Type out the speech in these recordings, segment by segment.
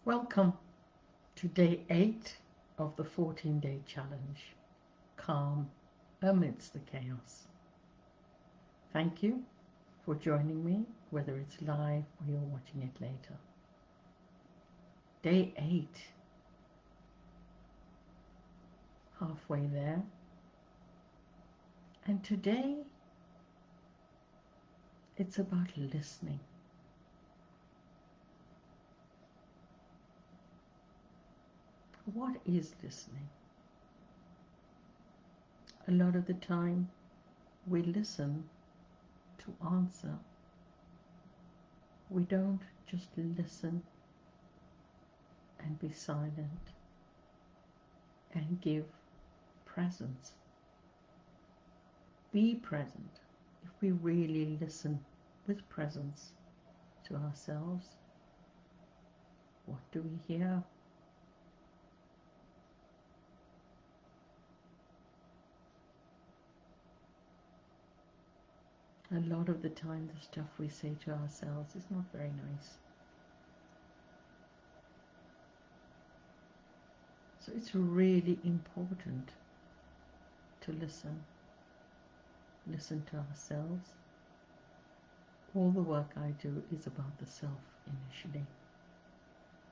Welcome to day 8 of the 14-day challenge, Calm Amidst the Chaos. Thank you for joining me, whether it's live or you're watching it later. Day 8, halfway there, and today it's about listening. What is listening? A lot of the time we listen to answer. We don't just listen and be silent and give presence. Be present. If we really listen with presence to ourselves, what do we hear? A lot of the time the stuff we say to ourselves is not very nice. So it's really important to listen. Listen to ourselves. All the work I do is about the self initially.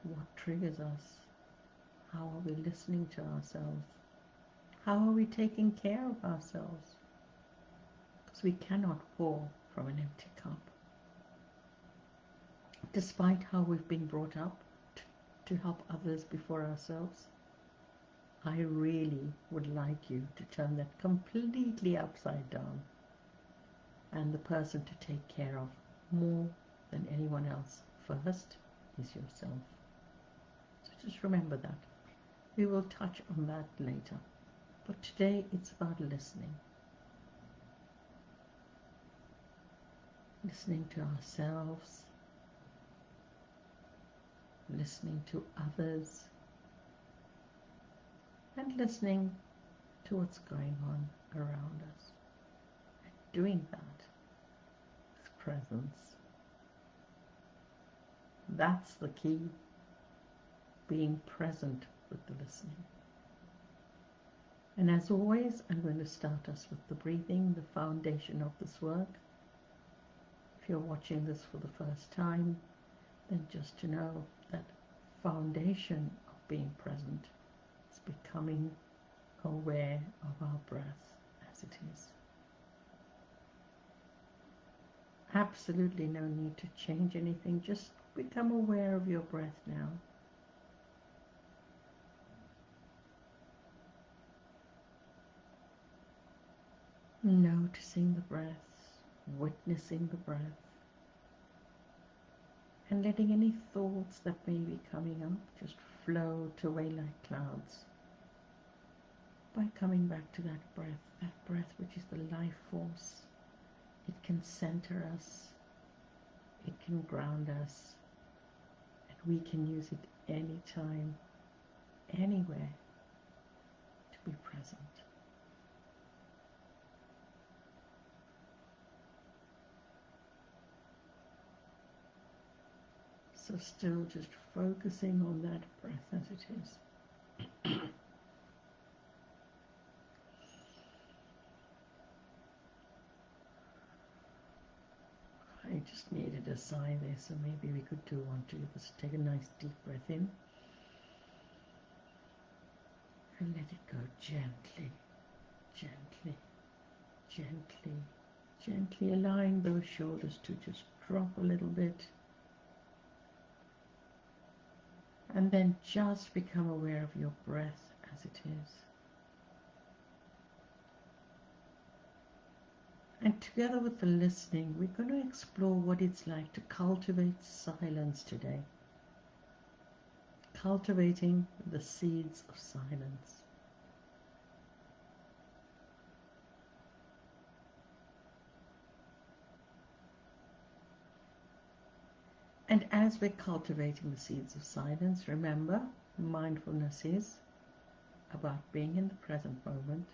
What triggers us? How are we listening to ourselves? How are we taking care of ourselves? Because we cannot pour from an empty cup. Despite how we've been brought up to help others before ourselves, I really would like you to turn that completely upside down, and the person to take care of more than anyone else first is yourself. So just remember that. We will touch on that later. But today it's about listening. Listening to ourselves, listening to others, and listening to what's going on around us. And doing that with presence. That's the key, being present with the listening. And as always, I'm going to start us with the breathing, the foundation of this work. If you're watching this for the first time, then just to know that foundation of being present is becoming aware of our breath as it is. Absolutely no need to change anything, just become aware of your breath now. Noticing the breath, witnessing the breath, and letting any thoughts that may be coming up just float away like clouds by coming back to that breath which is the life force. It can center us, it can ground us, and we can use it anytime, anywhere to be present. So still just focusing on that breath as it is. I just needed a sigh there, so maybe we could do one too. Just take a nice deep breath in and let it go gently, gently, gently, gently, allowing those shoulders to just drop a little bit. And then just become aware of your breath as it is. And together with the listening, we're going to explore what it's like to cultivate silence today. Cultivating the seeds of silence. And as we're cultivating the seeds of silence, remember, mindfulness is about being in the present moment,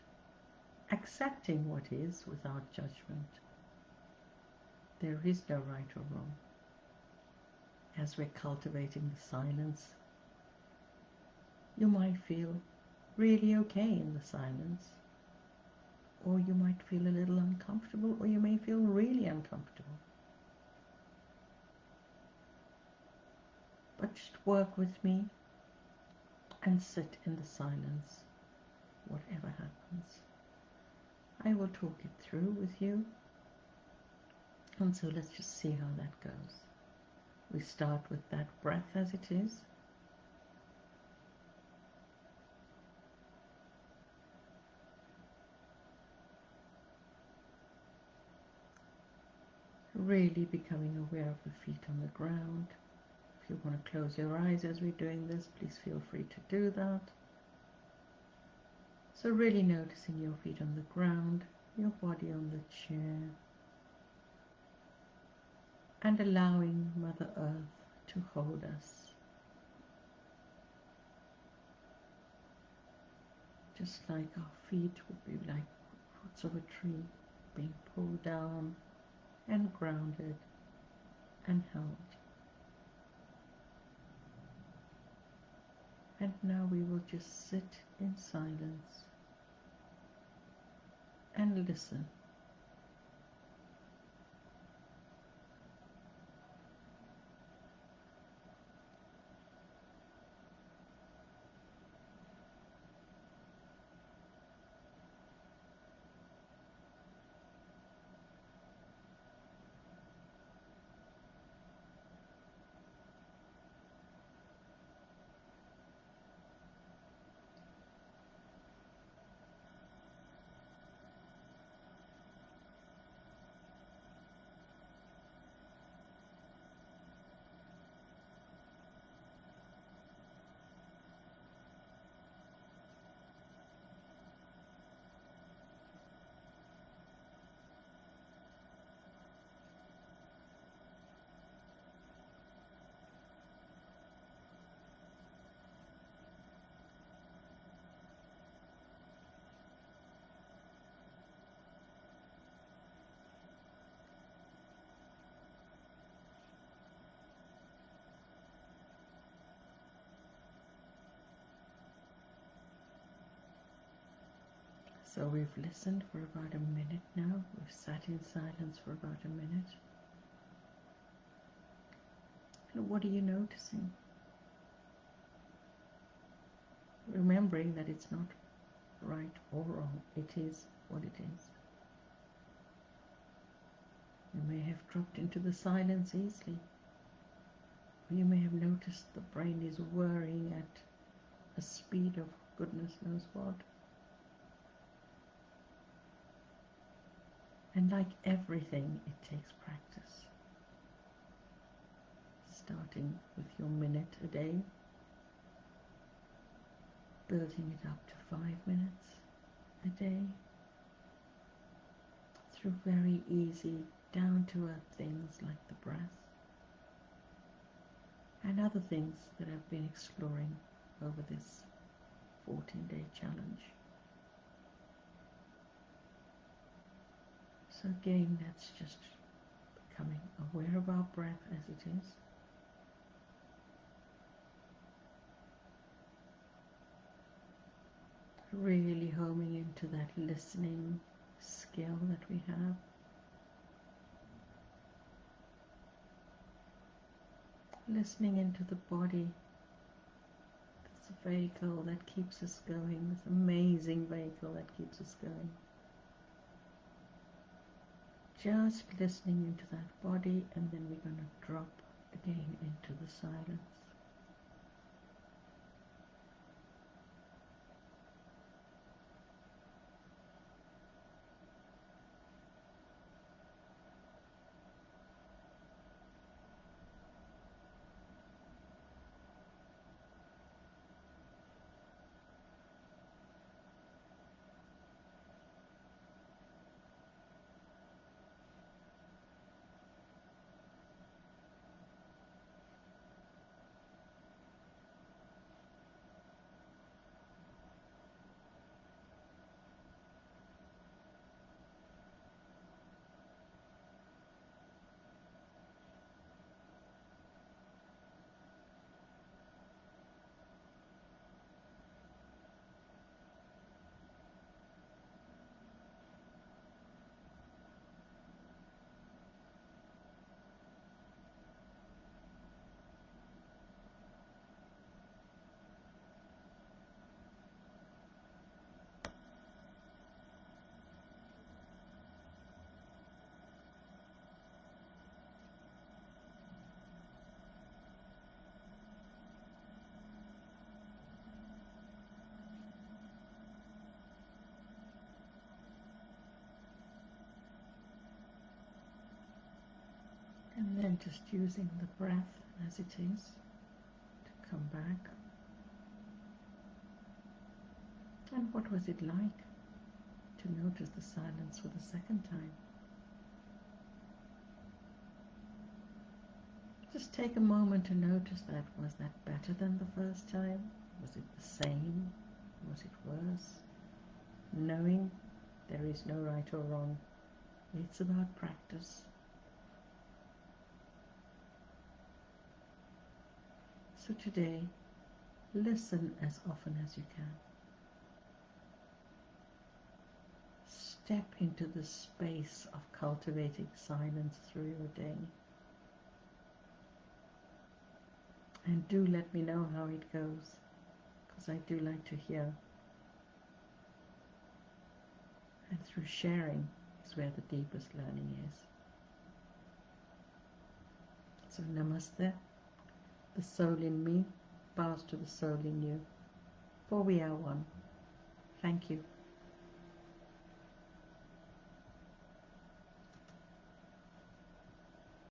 accepting what is without judgment. There is no right or wrong. As we're cultivating the silence, You might feel really okay in the silence, or you might feel a little uncomfortable, or you may feel really uncomfortable. But just work with me and sit in the silence, whatever happens. I will talk it through with you, and so let's just see how that goes. We start with that breath as it is. Really becoming aware of the feet on the ground. If you want to close your eyes as we're doing this, please feel free to do that. So really noticing your feet on the ground, your body on the chair, and allowing Mother Earth to hold us. Just like our feet would be like roots of a tree being pulled down and grounded and held. And now we will just sit in silence and listen. So we've listened for about a minute now. We've sat in silence for about a minute. And what are you noticing? Remembering that it's not right or wrong. It is what it is. You may have dropped into the silence easily. Or you may have noticed the brain is whirring at a speed of goodness knows what. And like everything, it takes practice. Starting with your minute a day, building it up to 5 minutes a day, through very easy, down-to-earth things like the breath, and other things that I've been exploring over this 14-day challenge. So again, that's just becoming aware of our breath as it is. Really homing into that listening skill that we have. Listening into the body, this vehicle that keeps us going, this amazing vehicle that keeps us going. Just listening into that body, and then we're going to drop again into the silence. Again, just using the breath as it is to come back. And what was it like to notice the silence for the second time? Just take a moment to notice that. Was that better than the first time? Was it the same? Was it worse? Knowing there is no right or wrong. It's about practice. So today, listen as often as you can. Step into the space of cultivating silence through your day. And do let me know how it goes, because I do like to hear. And through sharing is where the deepest learning is. So namaste. The soul in me bows to the soul in you, for we are one. Thank you.